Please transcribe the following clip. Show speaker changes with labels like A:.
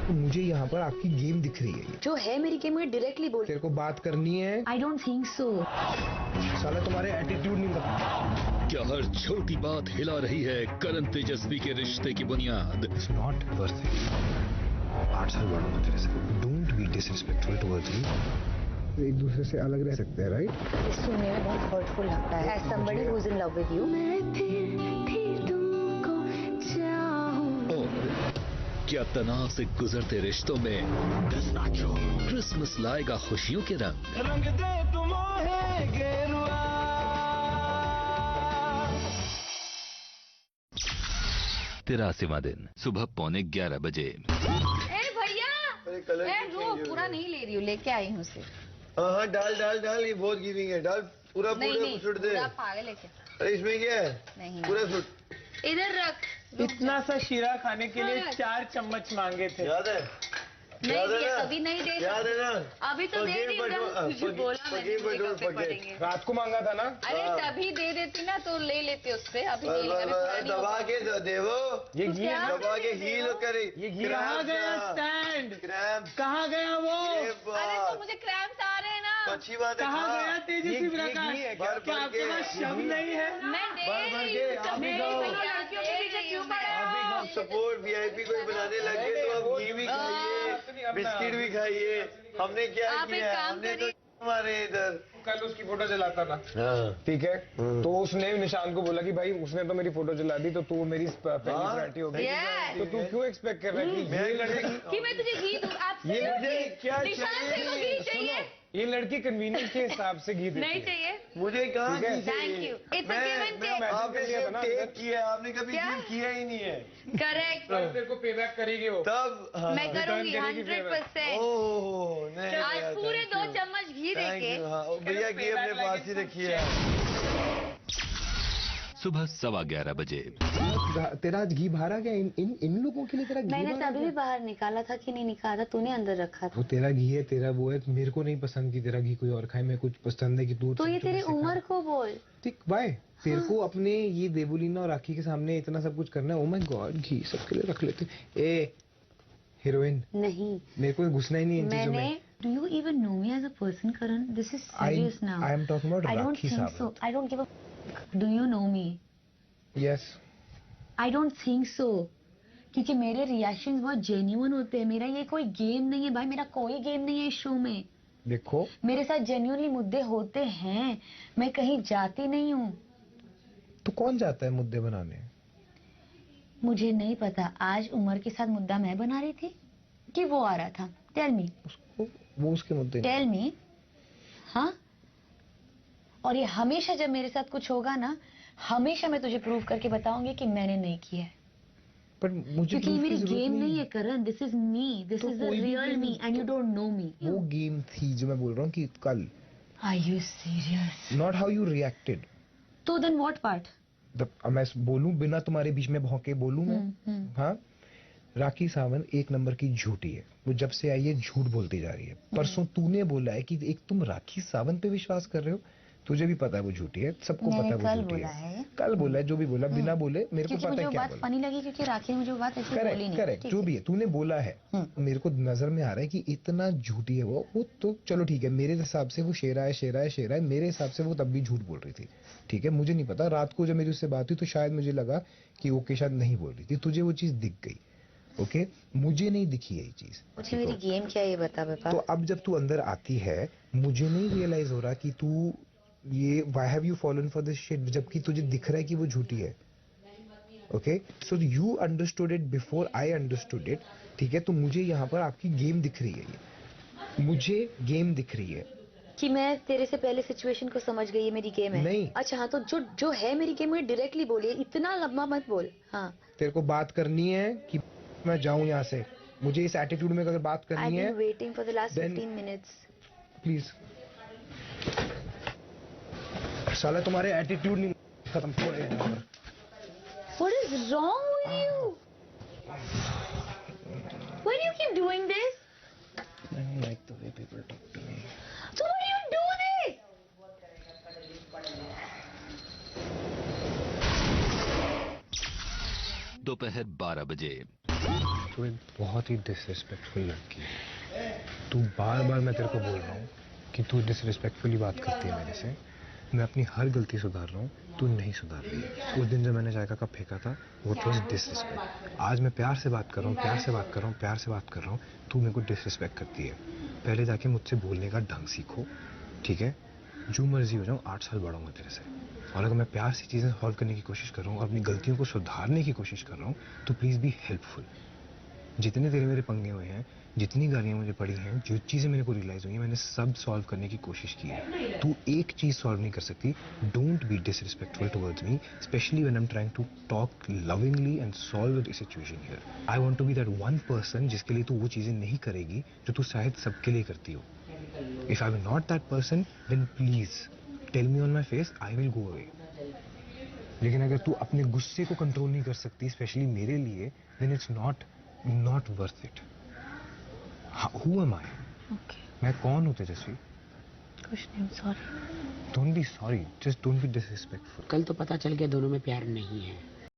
A: तो मुझे यहाँ पर आपकी गेम दिख रही है।
B: जो है मेरी गेम में डायरेक्टली बोल।
A: तेरे को बात करनी है।
B: I don't think so.
A: साला तुम्हारे एटीट्यूड नहीं पता।
C: क्या हर छोटी बात हिला रही है करण तेजस्वी के रिश्ते की बुनियाद?
A: It's not worth it. 8 साल बड़ा हूं तेरे से। डोंट बी डिसरिस्पेक्टफुल टुवर्ड्स मी। एक दूसरे से अलग रह सकते हैं, राइट?
B: ये सुनने में बहुत हर्टफुल लगता है। As somebody who is in love with you. मैं फिर तुमको चाहूं।
C: क्या तनाव से गुजरते रिश्तों में क्रिसमस लाएगा खुशियों के रंग दे तुम्हें गेरुआ। तिरासीवां दिन सुबह 11:15 बजे।
B: भैया पूरा नहीं ले रही हूँ, लेके आई हूँ उसे।
D: हाँ डाल डाल डाल, ये बहुत गिविंग है। डाल पूरा पूरा सुट दे।
B: पागल है क्या?
D: अरे इसमें क्या है?
B: नहीं
D: पूरा सुट।
B: इधर रख।
E: इतना सा शीरा खाने के लिए 4 चम्मच मांगे थे।
D: याद है?
B: नहीं दिया, अभी नहीं दे।
D: याद है ना?
B: अभी तो दे दी। बोला मैंने
A: रात को मांगा था ना।
B: अरे तभी दे देती ना तो ले लेते उससे। अभी
D: दबा के देवो।
A: ये घी
D: दबा के हील करे।
E: ये घी कहाँ गया? स्टैंड
D: क्रैम्प
E: कहाँ गया वो?
B: अरे तो मुझे क्रैम्प्स आ रहे हैं ना।
D: अच्छी बात है।
E: कहाँ गया तेजस्वी प्रकाश? क्या आपके पास शब्द नहीं है?
B: मैं दे रही हूँ। लड़कियों के पीछे क्यों पड़े हो?
D: सपोर्ट वीआईपी कोई बनाने लगे तो अब घी भी खाइए, बिस्किट भी खाइए। हमने क्या किया? हमने तो हमारे इधर
A: कल उसकी फोटो जलाता था,
D: ठीक
A: है? तो उसने निशांत को बोला कि भाई उसने तो मेरी फोटो जला दी तो तू मेरी पहली प्रायोरिटी हो गई। तो तू क्यों एक्सपेक्ट कर रहा है कि ये लड़की
B: कि मैं तुझे घी दूं?
D: ये मुझे क्या
B: चाहिए?
A: ये लड़की कन्वीनियंस के हिसाब से घी देती
B: नहीं
A: है।
B: चाहिए
D: मुझे कहाँ घी
B: थैंक यू।
D: आपने सिर्फ टेक किया, आपने कभी घी किया ही नहीं है।
B: करेक्ट।
A: तेरे को पेबैक करेगी वो
D: तब
B: मैं करूंगी 100%।
D: ओह नहीं
B: आज पूरे 2 चम्मच घी देके।
D: भैया घी अपने पास ही रखिए।
C: सुबह 11:15 बजे।
A: तेरा आज घी बाहर आ गया। इन लोगों के लिए तेरा घी
B: मैंने तभी भी बाहर निकाला था कि नहीं निकाला? तूने अंदर रखा था।
A: वो तेरा घी है, तेरा वो है। मेरे को नहीं पसंद कि तेरा घी कोई और खाए। मैं कुछ पसंद है कि तू
B: तो ये तेरी उम्र को बोल।
A: ठीक बाय। तेरे को अपने ये देवुलीना और राखी के सामने इतना सब कुछ करना है। ओ माय गॉड, घी सबके लिए रख लेते। ए हीरोइन
B: नहीं,
A: मेरे को घुसना ही नहीं इन चीजों में।
B: Do you even know me as a person, Karan? This is serious now.
A: I am talking about
B: I don't
A: Rakhi
B: think so. I don't give a Do you know me?
A: Yes.
B: I don't think so. क्योंकि मेरे reactions बहुत genuine होते हैं। मेरा ये कोई game नहीं है भाई, मेरा कोई गेम नहीं है इस शो में।
A: देखो
B: मेरे साथ जेन्युइनली मुद्दे होते हैं। मैं कहीं जाती नहीं हूँ।
A: तो कौन जाता है मुद्दे बनाने?
B: मुझे नहीं पता। आज उमर के साथ मुद्दा मैं बना रही थी कि वो आ रहा था? Tell me.
A: वो उसके मुद्दे।
B: Tell me. हाँ, और ये हमेशा जब मेरे साथ कुछ होगा ना, हमेशा मैं तुझे प्रूव करके बताऊंगी कि मैंने नहीं किया है।
A: पर मुझे
B: क्योंकि ये मेरी गेम नहीं है Karan. This is me, this is the real me and you don't know me.
A: वो गेम थी जो मैं बोल रहा हूँ कि कल।
B: Are you serious?
A: Not how you reacted.
B: तो देन व्हाट पार्ट?
A: मैं बोलूं बिना तुम्हारे बीच में भौंके बोलूं मैं? हाँ, राखी सावंत 1 नंबर की झूठी है। वो जब से आई है झूठ बोलती जा रही है। परसों तूने बोला है कि एक तुम राखी सावंत पे विश्वास कर रहे हो। तुझे भी पता है वो झूठी है, सबको पता है वो झूठी है। कल बोला है, जो भी बोला बिना बोले मेरे को पता है क्या बोला।
B: बात फनी लगी क्योंकि राखी ने मुझे बात ऐसी बोली नहीं।
A: करेक्ट, जो भी है तूने बोला है। मेरे को नजर में आ रहा है कि इतना झूठी है वो तो चलो ठीक है। मेरे हिसाब से वो शेरा है। मेरे हिसाब से वो तब भी झूठ बोल रही थी। ठीक है, मुझे नहीं पता। रात को जब मेरी उससे बात हुई तो शायद मुझे लगा कि ओके शायद नहीं बोल रही थी। तुझे वो चीज दिख गई। ओके, मुझे नहीं दिखी है ये चीज।
B: मुझे मेरी गेम क्या है ये बता बेटा।
A: तो अब जब तू अंदर आती है मुझे नहीं रियलाइज हो रहा कि तू ये why have you fallen for this shit, जबकि तुझे दिख रहा है कि वो झूठी है। Okay, so you understood it before I understood it. ठीक है, तो मुझे यहाँ पर आपकी गेम दिख रही है। ये मुझे गेम दिख रही है
B: कि मैं तेरे से पहले सिचुएशन को समझ गई। ये मेरी गेम है।
A: नहीं।
B: अच्छा हाँ, तो जो है मेरी गेम में डायरेक्टली बोलिए, इतना लंबा मत बोल। हाँ,
A: तेरे को बात करनी है कि मैं जाऊं यहाँ से? मुझे इस एटीट्यूड में अगर बात करनी है।
B: Waiting for the last 15 minutes.
A: Please. साला तुम्हारे एटीट्यूड नहीं खत्म हो रहे हैं।
B: What is wrong with you? Why do you keep doing this?
A: I don't like the way people talk to me.
B: So why do you do this?
C: दोपहर 12 बजे।
A: तू एक बहुत ही डिसरिस्पेक्टफुल लड़की है। तू बार बार मैं तेरे को बोल रहा हूँ कि तू डिसरिस्पेक्टफुली बात करती है मेरे से। मैं अपनी हर गलती सुधार रहा हूँ, तू नहीं सुधार रही है। उस दिन जब मैंने जायका कप फेंका था वो वॉज डिसरिस्पेक्ट। आज मैं प्यार से बात कर रहा हूँ, प्यार से बात कर रहा हूँ, प्यार से बात कर रहा हूँ, तू मेरे को डिसरिस्पेक्ट करती है। पहले जाके मुझसे बोलने का ढंग सीखो, ठीक है? जो मर्जी हो जाऊँ 8 साल बड़ा हूँ तेरे से, और अगर मैं प्यार से चीज़ें सॉल्व करने की कोशिश कर रहा हूँ और अपनी गलतियों को सुधारने की कोशिश कर रहा हूँ, तो प्लीज़ बी हेल्पफुल। जितने तेरे मेरे पंगे हुए हैं, जितनी गालियाँ मुझे पड़ी हैं, जो चीज़ें मेरे को रियलाइज़ हुई हैं, मैंने सब सॉल्व करने की कोशिश की है। तू एक चीज़ सॉल्व नहीं कर सकती। Don't be disrespectful towards me, especially when I am trying to talk lovingly and solve the situation here. I want to be that one person जिसके लिए तू वो चीज़ें नहीं करेगी जो तू शायद सबके लिए करती हो। If I am not that person, then please tell me on my face, I will go away. लेकिन अगर तू अपने गुस्से को कंट्रोल नहीं कर सकती, स्पेशली मेरे लिए, then it's not worth it. Who am I?
B: Okay,
A: मैं कौन हूँ तेजस्वी?
B: कुछ नहीं, sorry.
A: Don't be sorry, just don't be disrespectful.
E: कल तो पता चल गया दोनों में प्यार नहीं है।